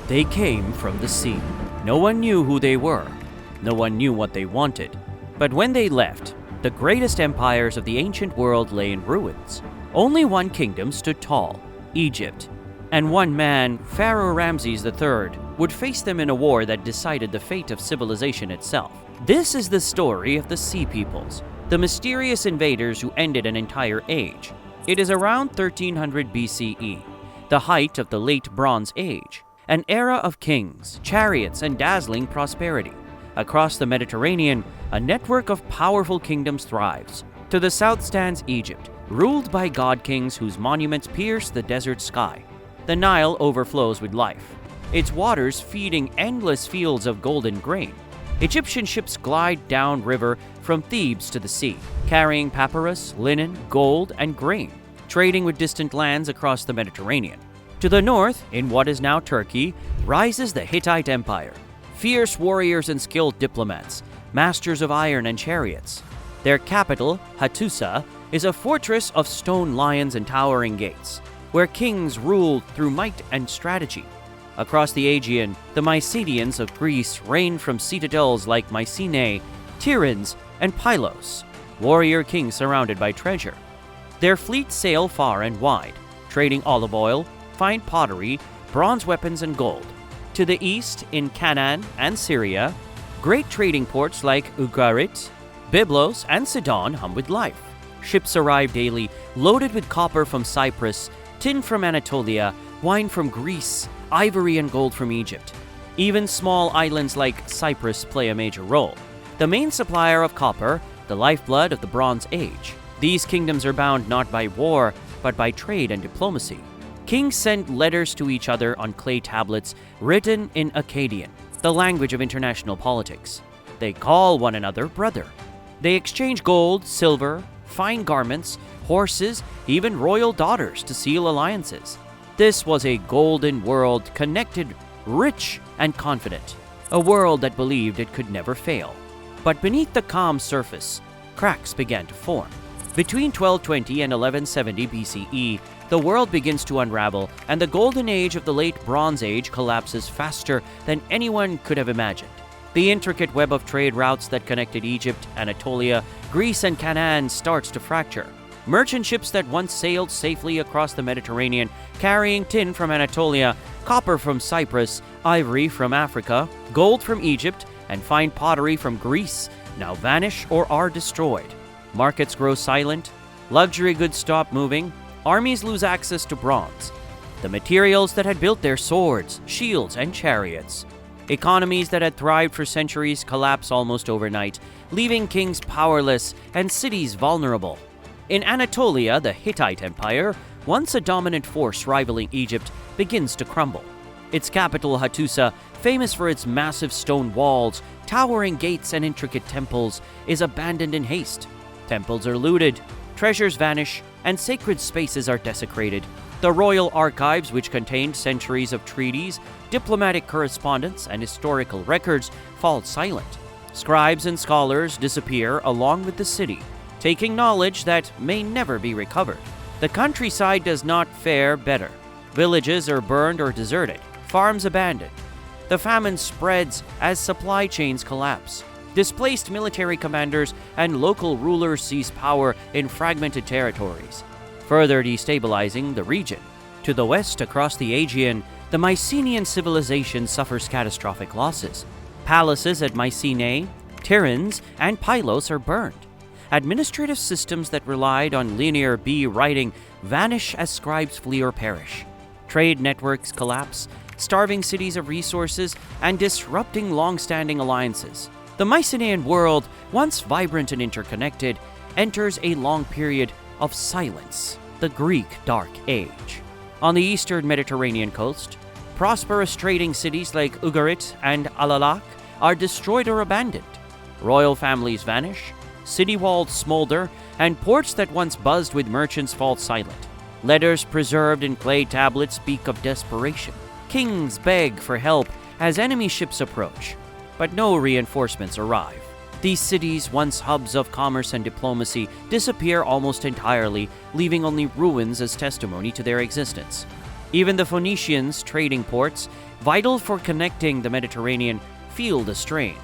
They came from the sea. No one knew who they were. No one knew what they wanted. But when they left, the greatest empires of the ancient world lay in ruins. Only one kingdom stood tall, Egypt. And one man, Pharaoh Ramesses III, would face them in a war that decided the fate of civilization itself. This is the story of the Sea Peoples, the mysterious invaders who ended an entire age. It is around 1300 BCE, the height of the Late Bronze Age, an era of kings, chariots, and dazzling prosperity. Across the Mediterranean, a network of powerful kingdoms thrives. To the south stands Egypt, ruled by god-kings whose monuments pierce the desert sky. The Nile overflows with life, its waters feeding endless fields of golden grain. Egyptian ships glide down river from Thebes to the sea, carrying papyrus, linen, gold, and grain, trading with distant lands across the Mediterranean. To the north, in what is now Turkey, rises the Hittite Empire. Fierce warriors and skilled diplomats, masters of iron and chariots. Their capital, Hattusa, is a fortress of stone lions and towering gates, where kings ruled through might and strategy. Across the Aegean, the Mycenaeans of Greece reigned from citadels like Mycenae, Tiryns, and Pylos, warrior kings surrounded by treasure. Their fleets sail far and wide, trading olive oil, fine pottery, bronze weapons, and gold. To the east, in Canaan and Syria, great trading ports like Ugarit, Byblos, and Sidon hum with life. Ships arrive daily, loaded with copper from Cyprus, tin from Anatolia, wine from Greece, ivory and gold from Egypt. Even small islands like Cyprus play a major role. The main supplier of copper, the lifeblood of the Bronze Age. These kingdoms are bound not by war, but by trade and diplomacy. Kings sent letters to each other on clay tablets written in Akkadian, the language of international politics. They call one another brother. They exchange gold, silver, fine garments, horses, even royal daughters to seal alliances. This was a golden world, connected, rich, and confident. A world that believed it could never fail. But beneath the calm surface, cracks began to form. Between 1220 and 1170 BCE, the world begins to unravel, and the golden age of the Late Bronze Age collapses faster than anyone could have imagined. The intricate web of trade routes that connected Egypt, Anatolia, Greece, and Canaan starts to fracture. Merchant ships that once sailed safely across the Mediterranean, carrying tin from Anatolia, copper from Cyprus, ivory from Africa, gold from Egypt, and fine pottery from Greece, now vanish or are destroyed. Markets grow silent, luxury goods stop moving, armies lose access to bronze, the materials that had built their swords, shields, and chariots. Economies that had thrived for centuries collapse almost overnight, leaving kings powerless and cities vulnerable. In Anatolia, the Hittite Empire, once a dominant force rivaling Egypt, begins to crumble. Its capital, Hattusa, famous for its massive stone walls, towering gates, and intricate temples, is abandoned in haste. Temples are looted, treasures vanish, and sacred spaces are desecrated. The royal archives, which contained centuries of treaties, diplomatic correspondence, and historical records, fall silent. Scribes and scholars disappear along with the city, taking knowledge that may never be recovered. The countryside does not fare better. Villages are burned or deserted, farms abandoned. The famine spreads as supply chains collapse. Displaced military commanders and local rulers seize power in fragmented territories, further destabilizing the region. To the west, across the Aegean, the Mycenaean civilization suffers catastrophic losses. Palaces at Mycenae, Tiryns, and Pylos are burned. Administrative systems that relied on linear B writing vanish as scribes flee or perish. Trade networks collapse, starving cities of resources and disrupting long-standing alliances. The Mycenaean world, once vibrant and interconnected, enters a long period of silence, the Greek Dark Age. On the eastern Mediterranean coast, prosperous trading cities like Ugarit and Alalak are destroyed or abandoned. Royal families vanish, city walls smolder, and ports that once buzzed with merchants fall silent. Letters preserved in clay tablets speak of desperation. Kings beg for help as enemy ships approach, but no reinforcements arrive. These cities, once hubs of commerce and diplomacy, disappear almost entirely, leaving only ruins as testimony to their existence. Even the Phoenicians' trading ports, vital for connecting the Mediterranean, feel the strain.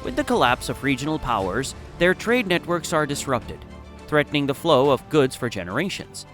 With the collapse of regional powers, their trade networks are disrupted, threatening the flow of goods for generations.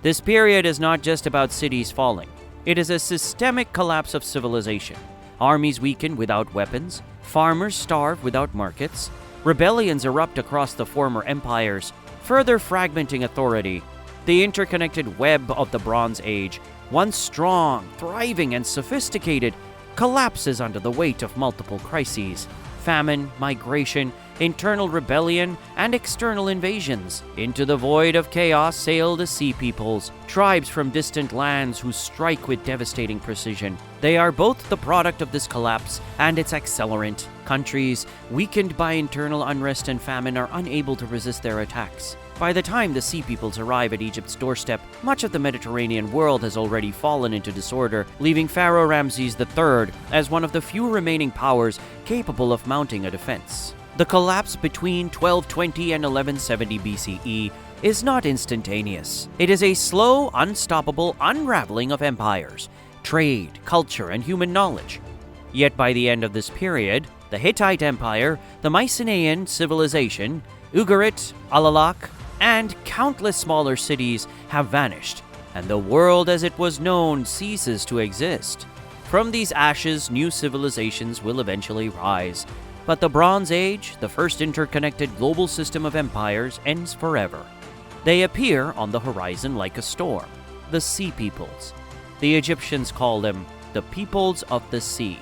This period is not just about cities falling. It is a systemic collapse of civilization. Armies weaken without weapons, farmers starve without markets, rebellions erupt across the former empires, further fragmenting authority. The interconnected web of the Bronze Age, once strong, thriving, and sophisticated, collapses under the weight of multiple crises: famine, migration, internal rebellion, and external invasions. Into the void of chaos sail the sea peoples, tribes from distant lands who strike with devastating precision. They are both the product of this collapse and its accelerant. Countries weakened by internal unrest and famine are unable to resist their attacks. By the time the sea peoples arrive at Egypt's doorstep, much of the Mediterranean world has already fallen into disorder, leaving Pharaoh Ramses III as one of the few remaining powers capable of mounting a defense. The collapse between 1220 and 1170 BCE is not instantaneous. It is a slow, unstoppable unraveling of empires, trade, culture, and human knowledge. Yet by the end of this period, the Hittite Empire, the Mycenaean civilization, Ugarit, Alalak, and countless smaller cities have vanished, and the world as it was known ceases to exist. From these ashes, new civilizations will eventually rise, but the Bronze Age, the first interconnected global system of empires, ends forever. They appear on the horizon like a storm, the Sea Peoples. The Egyptians call them the Peoples of the Sea.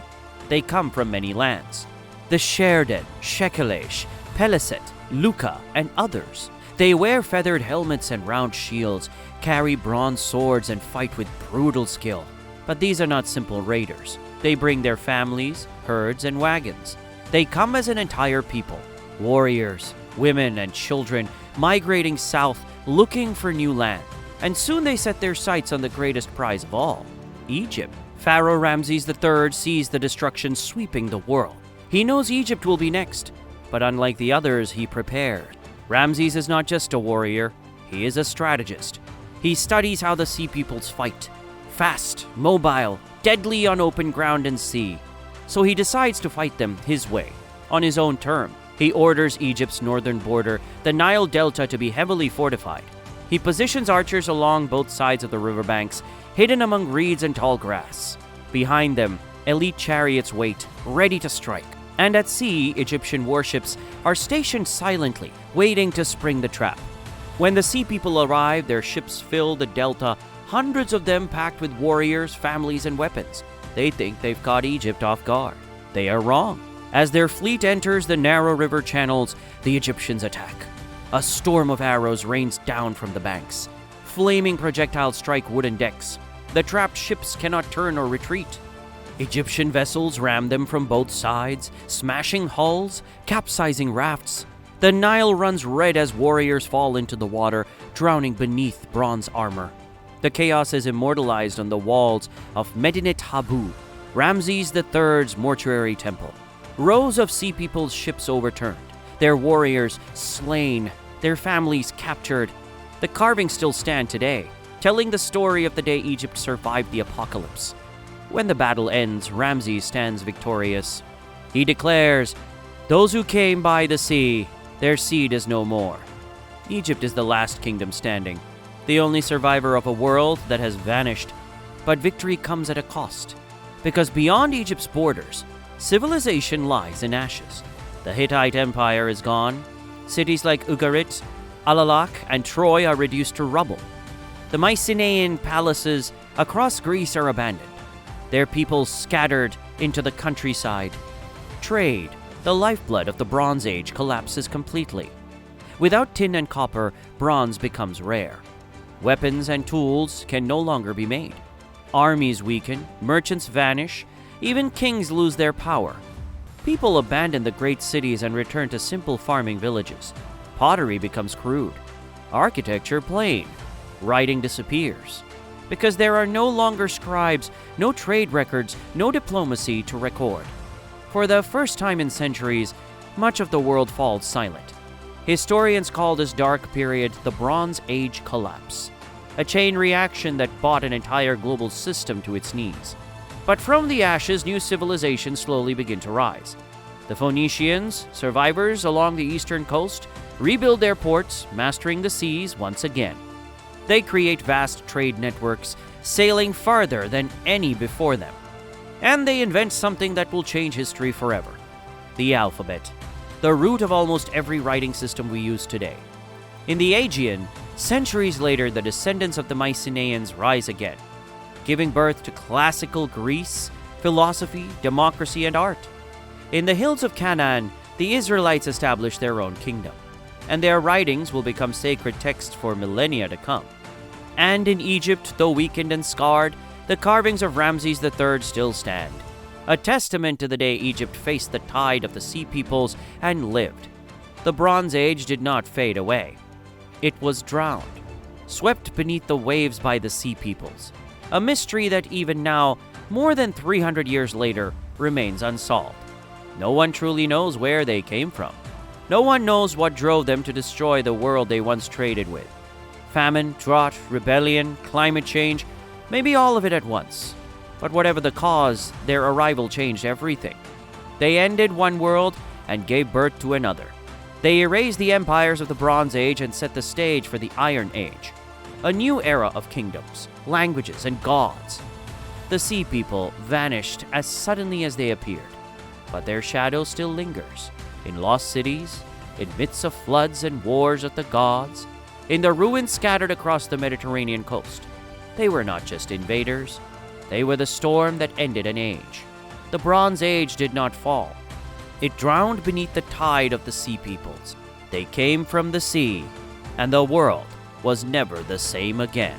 They come from many lands: the Sherden, Shekelesh, Peleset, Luka, and others. They wear feathered helmets and round shields, carry bronze swords, and fight with brutal skill. But these are not simple raiders. They bring their families, herds, and wagons. They come as an entire people, warriors, women, and children, migrating south, looking for new land. And soon they set their sights on the greatest prize of all, Egypt. Pharaoh Ramses III sees the destruction sweeping the world. He knows Egypt will be next, but unlike the others, he prepared. Ramses is not just a warrior, he is a strategist. He studies how the sea peoples fight, fast, mobile, deadly on open ground and sea. So he decides to fight them his way, on his own term. He orders Egypt's northern border, the Nile Delta, to be heavily fortified. He positions archers along both sides of the riverbanks, hidden among reeds and tall grass. Behind them, elite chariots wait, ready to strike. And at sea, Egyptian warships are stationed silently, waiting to spring the trap. When the sea people arrive, their ships fill the delta, hundreds of them packed with warriors, families, and weapons. They think they've caught Egypt off guard. They are wrong. As their fleet enters the narrow river channels, the Egyptians attack. A storm of arrows rains down from the banks. Flaming projectiles strike wooden decks. The trapped ships cannot turn or retreat. Egyptian vessels ram them from both sides, smashing hulls, capsizing rafts. The Nile runs red as warriors fall into the water, drowning beneath bronze armor. The chaos is immortalized on the walls of Medinet Habu, Ramses III's mortuary temple. Rows of sea people's ships overturned, their warriors slain, their families captured. The carvings still stand today, telling the story of the day Egypt survived the apocalypse. When the battle ends, Ramses stands victorious. He declares, "Those who came by the sea, their seed is no more." Egypt is the last kingdom standing, the only survivor of a world that has vanished. But victory comes at a cost, because beyond Egypt's borders, civilization lies in ashes. The Hittite Empire is gone. Cities like Ugarit, Alalak, and Troy are reduced to rubble. The Mycenaean palaces across Greece are abandoned, their people scattered into the countryside. Trade, the lifeblood of the Bronze Age, collapses completely. Without tin and copper, bronze becomes rare. Weapons and tools can no longer be made. Armies weaken, merchants vanish, even kings lose their power. People abandon the great cities and return to simple farming villages. Pottery becomes crude. Architecture plain. Writing disappears. Because there are no longer scribes, no trade records, no diplomacy to record. For the first time in centuries, much of the world falls silent. Historians call this dark period the Bronze Age collapse, a chain reaction that brought an entire global system to its knees. But from the ashes, new civilizations slowly begin to rise. The Phoenicians, survivors along the eastern coast, rebuild their ports, mastering the seas once again. They create vast trade networks, sailing farther than any before them. And they invent something that will change history forever: the alphabet, the root of almost every writing system we use today. In the Aegean, centuries later, the descendants of the Mycenaeans rise again, giving birth to classical Greece, philosophy, democracy, and art. In the hills of Canaan, the Israelites establish their own kingdom, and their writings will become sacred texts for millennia to come. And in Egypt, though weakened and scarred, the carvings of Ramesses III still stand, a testament to the day Egypt faced the tide of the Sea Peoples and lived. The Bronze Age did not fade away. It was drowned, swept beneath the waves by the Sea Peoples, a mystery that even now, more than 300 years later, remains unsolved. No one truly knows where they came from. No one knows what drove them to destroy the world they once traded with. Famine, drought, rebellion, climate change, maybe all of it at once. But whatever the cause, their arrival changed everything. They ended one world and gave birth to another. They erased the empires of the Bronze Age and set the stage for the Iron Age, a new era of kingdoms, languages, and gods. The Sea People vanished as suddenly as they appeared, but their shadow still lingers in lost cities, in midst of floods and wars of the gods, in the ruins scattered across the Mediterranean coast. They were not just invaders. They were the storm that ended an age. The Bronze Age did not fall. It drowned beneath the tide of the Sea Peoples. They came from the sea, and the world was never the same again.